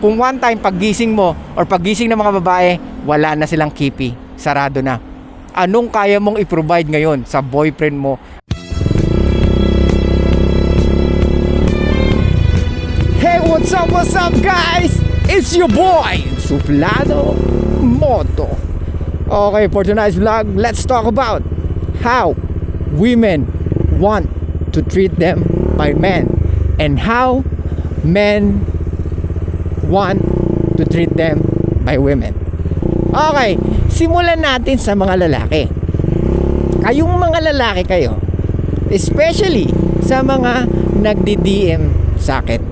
Kung one time paggising mo or paggising ng mga babae, wala na silang kipi, sarado na. Anong kaya mong i-provide ngayon sa boyfriend mo? Hey, what's up guys? It's your boy, Suplado Moto. Okay, for tonight's vlog, let's talk about how women want to treat them by men and how men want to treat them by women. Okay, simulan natin sa mga lalaki. Kayong mga lalaki kayo, especially sa mga nagdi-DM sa akin,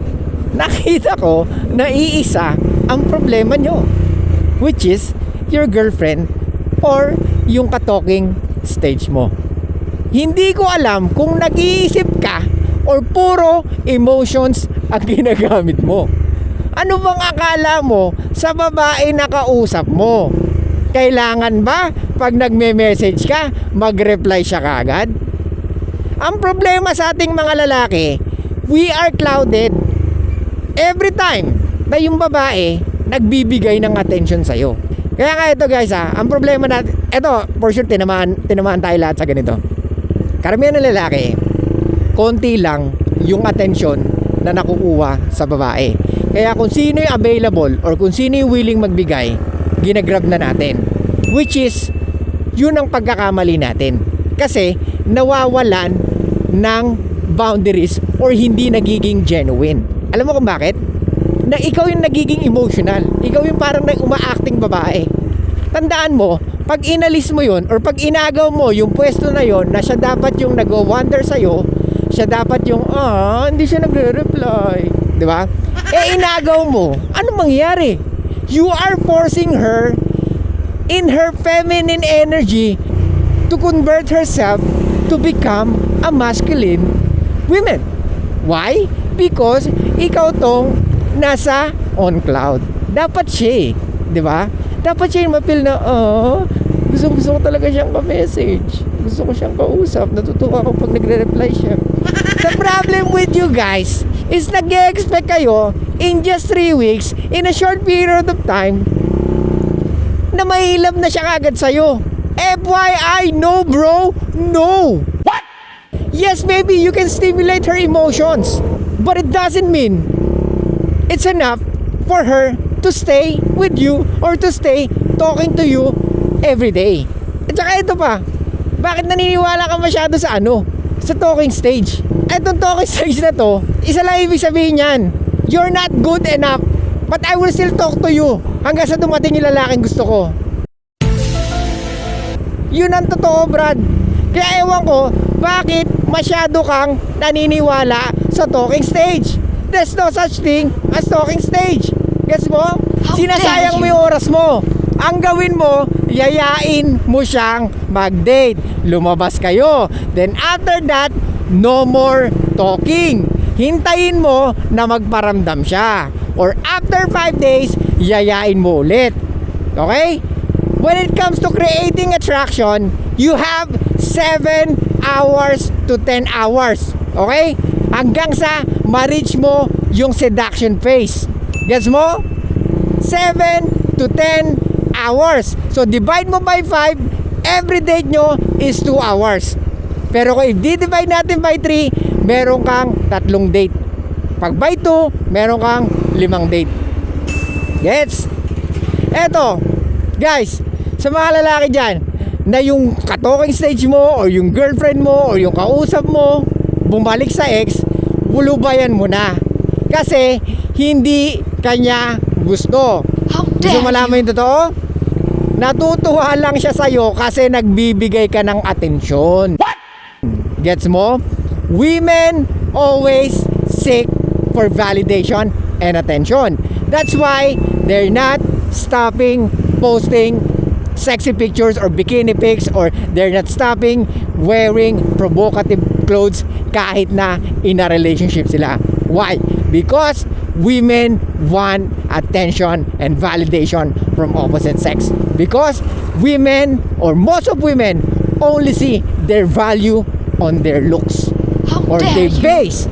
nakita ko na iisa ang problema nyo, which is your girlfriend or yung ka-talking stage mo. Hindi ko alam kung nag-iisip ka or puro emotions ang ginagamit mo. Ano bang akala mo sa babae na kausap mo? Kailangan ba pag nagme-message ka, mag-reply siya kaagad? Ang problema sa ating mga lalaki, we are clouded every time na yung babae nagbibigay ng attention sa'yo. Kaya nga ito guys ang problema natin, ito for sure tinamaan tayo lahat sa ganito. Karamihan ng lalaki, konti lang yung attention na nakukuha sa babae. Kaya kung sino yung available or kung sino yung willing magbigay, ginagrab na natin. Which is, yun ang pagkakamali natin. Kasi nawawalan ng boundaries or hindi nagiging genuine. Alam mo kung bakit? Na ikaw yung nagiging emotional. Ikaw yung parang uma-acting babae. Tandaan mo, pag inalis mo yun or pag inagaw mo yung pwesto na yun na siya dapat yung nag-wonder sa'yo, siya dapat yung, hindi siya nagre-reply. Diba? Inagaw mo, ano mangyayari? You are forcing her in her feminine energy to convert herself to become a masculine woman. Why? Because ikaw tong nasa on cloud. Dapat siya, di ba? Dapat siya mapil na, gusto ko talaga siyang ka-message. Gusto ko siyang kausap. Natutuwa ako pag nagre-reply siya. The problem with you guys is nag-expect kayo in just 3 weeks, in a short period of time, na mahilap na siya kagad sa'yo. FYI, no bro, no. What? Yes, maybe you can stimulate her emotions, but it doesn't mean it's enough for her to stay with you or to stay talking to you every day. At saka ito pa, bakit naniniwala ka masyado sa sa talking stage? Etong talking stage na to, isa lang ibig sabihin yan, you're not good enough, but I will still talk to you hanggang sa dumating yung lalaking gusto ko. Yun ang totoo, Brad. Kaya ewan ko, bakit masyado kang naniniwala sa talking stage? There's no such thing as talking stage. Guess mo? Sinasayang mo yung oras mo. Ang gawin mo, yayain mo siyang mag-date. Lumabas kayo. Then after that, no more talking. Hintayin mo na magparamdam siya. Or after 5 days, yayain mo ulit. Okay? When it comes to creating attraction, you have 7 hours to 10 hours. Okay? Hanggang sa ma-reach mo yung seduction phase. Gets mo? 7 to 10 hours. So divide mo by 5, every date nyo is 2 hours. Pero kung i-divide natin by 3, meron kang 3 date. Pag by 2, meron kang 5 date. Gets? Eto, guys, sa mga lalaki dyan, na yung ka-talking stage mo, or yung girlfriend mo, or yung kausap mo, bumalik sa ex, bulubayan mo na. Kasi, hindi kanya gusto. Gusto malaman yung totoo? Natutuwa lang siya sa'yo kasi nagbibigay ka ng atensyon. What? Gets mo? Women always seek for validation and attention. That's why they're not stopping posting sexy pictures or bikini pics, or they're not stopping wearing provocative clothes kahit na in a relationship sila. Why? Because women want attention and validation from opposite sex. Because women, or most of women, only see their value on their looks. Or they base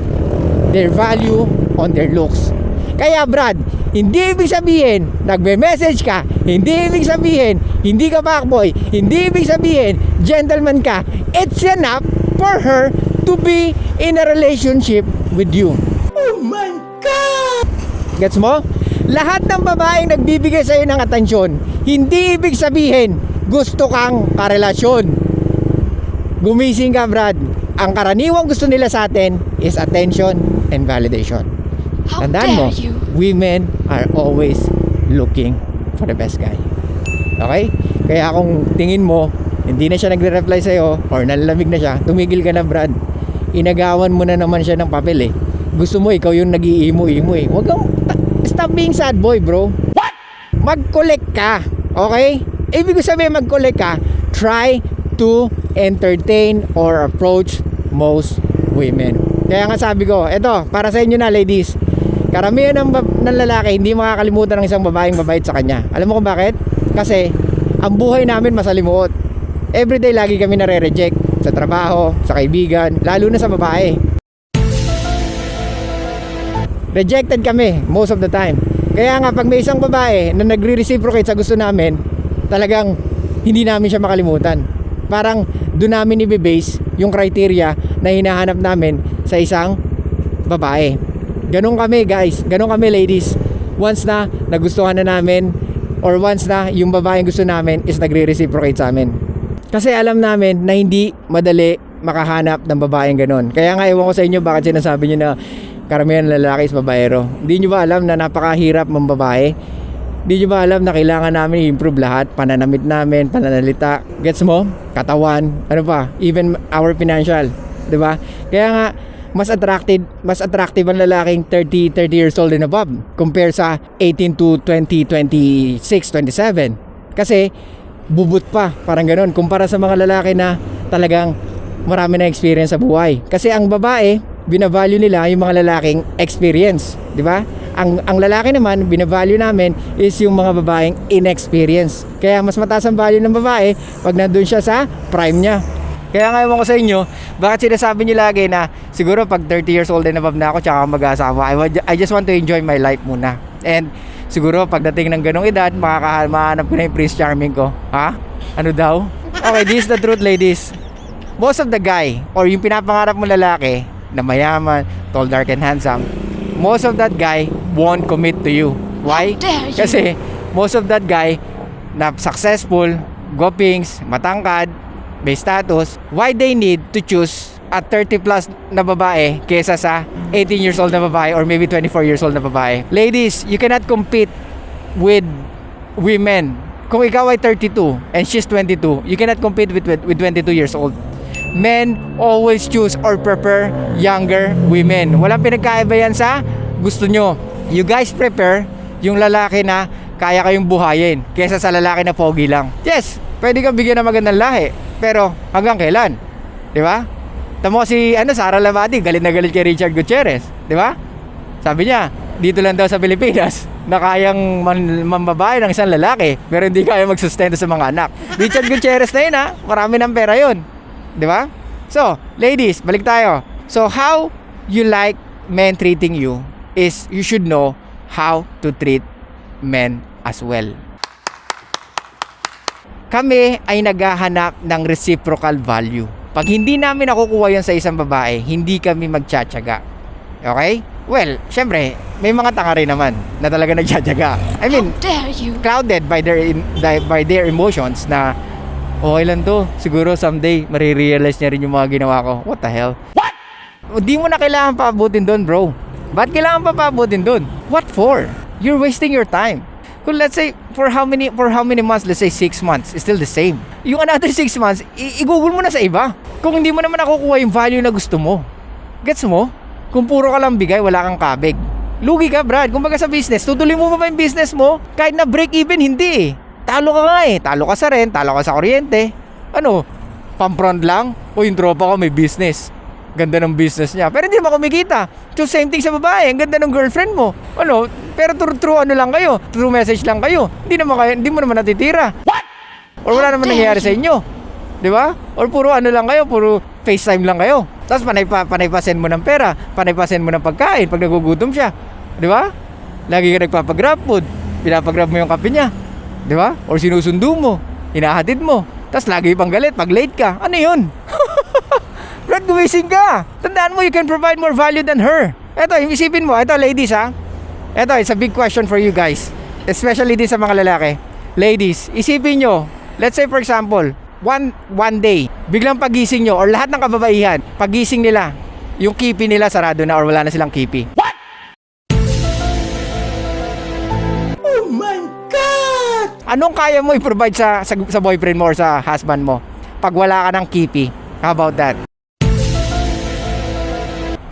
their value on their looks. Kaya Brad, Hindi ibig sabihin, nagbe-message ka, hindi ibig sabihin, hindi ka fuckboy, hindi ibig sabihin, gentleman ka. It's enough for her to be in a relationship with you. Oh my God! Gets mo? Lahat ng babaeng nagbibigay sa'yo ng atensyon, hindi ibig sabihin, gusto kang karelasyon. Gumising ka, Brad. Ang karaniwang gusto nila sa atin is attention and validation. How Tandaan mo, dare you? women are always looking for the best guy. Okay? Kaya kung tingin mo, hindi na siya nagre-reply sa'yo or nalalamig na siya, tumigil ka na, Brad. Inagawan mo na naman siya ng papel eh. Gusto mo, ikaw yung nag-iimo-imo eh. Huwag kang, stop being sad boy, bro. What? Mag-collect ka. Okay? Ibig ko sabihin mag-collect ka, try to entertain or approach most women. Kaya nga sabi ko, eto, para sa inyo na, ladies. Karamihan ng lalaki hindi makakalimutan ng isang babaeng mabait sa kanya. Alam mo kung bakit? Kasi ang buhay namin masalimuot. Everyday lagi kami nare-reject sa trabaho, sa kaibigan, lalo na sa babae. Rejected kami most of the time. Kaya nga pag may isang babae na nagre-reciprocate sa gusto namin, talagang hindi namin siya makalimutan. Parang doon namin i-base yung criteria na hinahanap namin sa isang babae. Ganun kami, guys. Ganun kami, ladies. Once na nagustuhan na namin or once na yung babaeng gusto namin is nagre-reciprocate sa amin. Kasi alam namin na hindi madali makahanap ng babaeng ganun. Kaya nga ewan ko sa inyo bakit sinasabi nyo na karamihan ng lalaki is babaero. Hindi nyo ba alam na napakahirap ng babae? Hindi nyo ba alam na kailangan namin i-improve lahat? Pananamit namin, pananalita, gets mo? Katawan, ano pa? Even our financial, di ba? Kaya nga, mas attractive ang lalaking 30 years old and above compare sa 18 to 20, 26, 27. Kasi, bubut pa, parang ganun. Kumpara sa mga lalaki na talagang marami na experience sa buhay. Kasi ang babae, binavalue nila yung mga lalaking experience, di ba? Ang lalaki naman, binavalue namin is yung mga babaeng inexperience. Kaya mas mataas ang value ng babae pag nandun siya sa prime niya. Kaya nga ewan ko sa inyo, bakit sinasabi niyo lagi na siguro pag 30 years old and above na ako tsaka mag-asawa, I just want to enjoy my life muna. And siguro pagdating ng ganong edad, mahanap ko na yung Prince Charming ko. Ha? Ano daw? Okay, this is the truth, ladies. Most of the guy or yung pinapangarap mo lalaki na mayaman, tall, dark, and handsome, most of that guy won't commit to you. Why? How dare you? Kasi most of that guy na successful, gopings, matangkad, may status, why they need to choose a 30 plus na babae kesa sa 18 years old na babae or maybe 24 years old na babae? Ladies, you cannot compete with women. Kung ikaw ay 32 and she's 22, you cannot compete with 22 years old. Men always choose or prefer younger women. Walang pinagkaiba yan sa gusto nyo. You guys prefer yung lalaki na kaya kayong buhayin kesa sa lalaki na pogi lang. Yes, pwede kang bigyan ng magandang lahi, pero hanggang kailan? Di ba? Tamo si Sara Labati, galit na galit kay Richard Gutierrez, di ba? Sabi niya, dito lang daw sa Pilipinas na kayang mambabae ng isang lalaki pero hindi kaya magsustento sa mga anak. Richard Gutierrez na yun, ha? Marami ng pera yun. Di ba? So, ladies, balik tayo. So, how you like men treating you is you should know how to treat men as well. Kami ay naghahanap ng reciprocal value. Pag hindi namin nakukuha yan sa isang babae, hindi kami magtsatsaga. Okay? Well, syempre, may mga tanga rin naman na talaga nagtsatsaga. I mean, How dare you? clouded by their emotions na okay lang to. Siguro someday marirealize niya rin yung mga ginawa ko. What the hell? What? Di mo na kailangan paabutin doon, bro. Ba't kailangan pa paabutin doon? What for? You're wasting your time. Kung let's say for how many months, let's say 6 months, it's still the same. Yung another 6 months, i-google mo na sa iba. Kung hindi mo naman nakukuha yung value na gusto mo. Gets mo? Kung puro ka lang bigay, wala kang kabig. Lugi ka, Brad. Kung baga sa business, tutuloy mo pa ba yung business mo? Kahit na break even, hindi eh. Talo ka nga eh. Talo ka sa rent, talo ka sa kuryente. Ano? Pampront lang? O yung tropa ko may business. Ganda ng business niya. Pero hindi naman kumikita. So same thing sa babae. Ang ganda ng girlfriend mo. Ano? Pero true ano lang kayo. True message lang kayo. Hindi mo naman natitira. What? Or wala naman nangyayari sa inyo. Di ba? Or puro ano lang kayo. Puro FaceTime lang kayo. Tapos panay pa send mo ng pera. Panay pa send mo ng pagkain pag nagugutom siya. Di ba? Lagi ka nagpapagrab food. Pinapagrab mo yung kape niya. Di ba? Or sinusundo mo. Hinahatid mo. Tapos lagi pang galit pag late ka. Ano yun? Brad, gumising ka. Tandaan mo, you can provide more value than her. Eto, isipin mo. Eto, ladies ha. Eto, it's a big question for you guys. Especially din sa mga lalaki. Ladies, isipin nyo. Let's say for example, one day, biglang pagising nyo or lahat ng kababaihan, pagising nila, yung kipi nila sarado na or wala na silang kipi. What? Oh my God! Anong kaya mo i-provide sa boyfriend mo or sa husband mo pag wala ka ng kipi? How about that?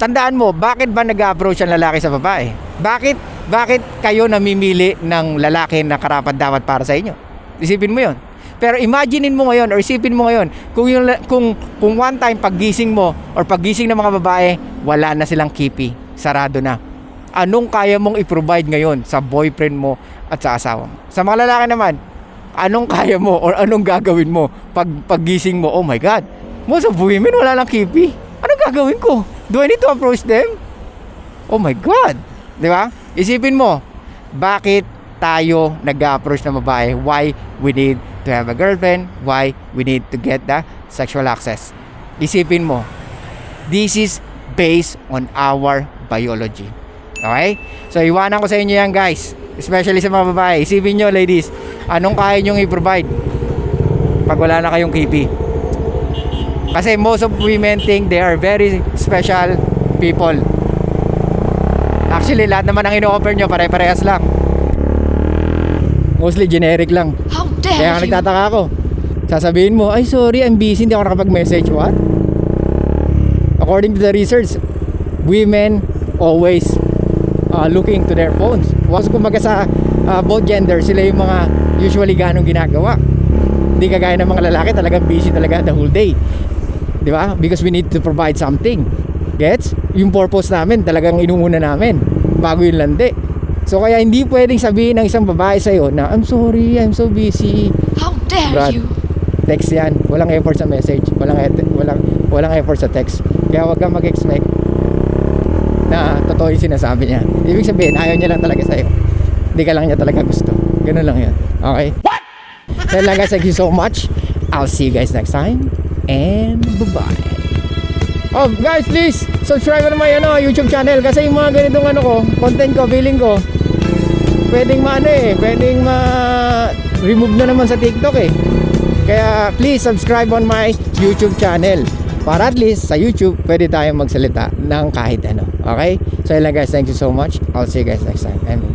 Tandaan mo, bakit ba nag-approach ang lalaki sa babae? Bakit kayo namimili ng lalaki na karapat-dapat para sa inyo? Isipin mo yon. Pero imaginein mo ngayon or isipin mo ngayon kung one time paggising mo or paggising ng mga babae, wala na silang kipi, sarado na. Anong kaya mong i-provide ngayon sa boyfriend mo at sa asawa mo? Sa mga lalaki naman, anong kaya mo or anong gagawin mo paggising mo? Oh my God, most of women wala lang kipi. Anong gagawin ko? Do I need to approach them? Oh my God! Di ba? Isipin mo, bakit tayo nag-approach ng babae? Why we need to have a girlfriend? Why we need to get the sexual access? Isipin mo, this is based on our biology. Okay? So, iwanan ko sa inyo yan, guys. Especially sa mga babae. Isipin nyo, ladies, anong kaya nyong i-provide pag wala na kayong kipi? Kasi most of women think they are very special people. Actually, lahat naman ang ino-offer nyo, pare-parehas lang. Mostly generic lang. How dare Kaya you? nagtataka ako. Sasabihin mo, ay sorry, I'm busy, hindi ako nakapag-message. What? According to the research, women always looking to their phones. Was kumaga sa both gender, sila yung mga usually ganong ginagawa. Hindi kagaya ng mga lalaki, talagang busy talaga the whole day. Di ba? Because we need to provide something. Gets? Yung purpose namin, talagang inuuna namin bago yung landi. So kaya hindi pwedeng sabihin ng isang babae sa'yo na, I'm sorry, I'm so busy. How dare Brad, you? text yan. Walang effort sa message. Walang effort sa text. Kaya wag kang mag-expect na totoo yung sinasabi niya. Ibig sabihin, ayaw niya lang talaga sa'yo. Hindi ka lang niya talaga gusto. Ganun lang yan. Okay? What? So lang guys, thank you so much. I'll see you guys next time. And bye-bye. Oh guys, please subscribe na my YouTube channel kasi yung mga ganitong content ko, feeling ko pwedeng ma-remove na naman sa TikTok eh. Kaya please subscribe on my YouTube channel para at least sa YouTube pwede tayong magsalita ng kahit ano. Okay? So yun lang guys, thank you so much. I'll see you guys next time. And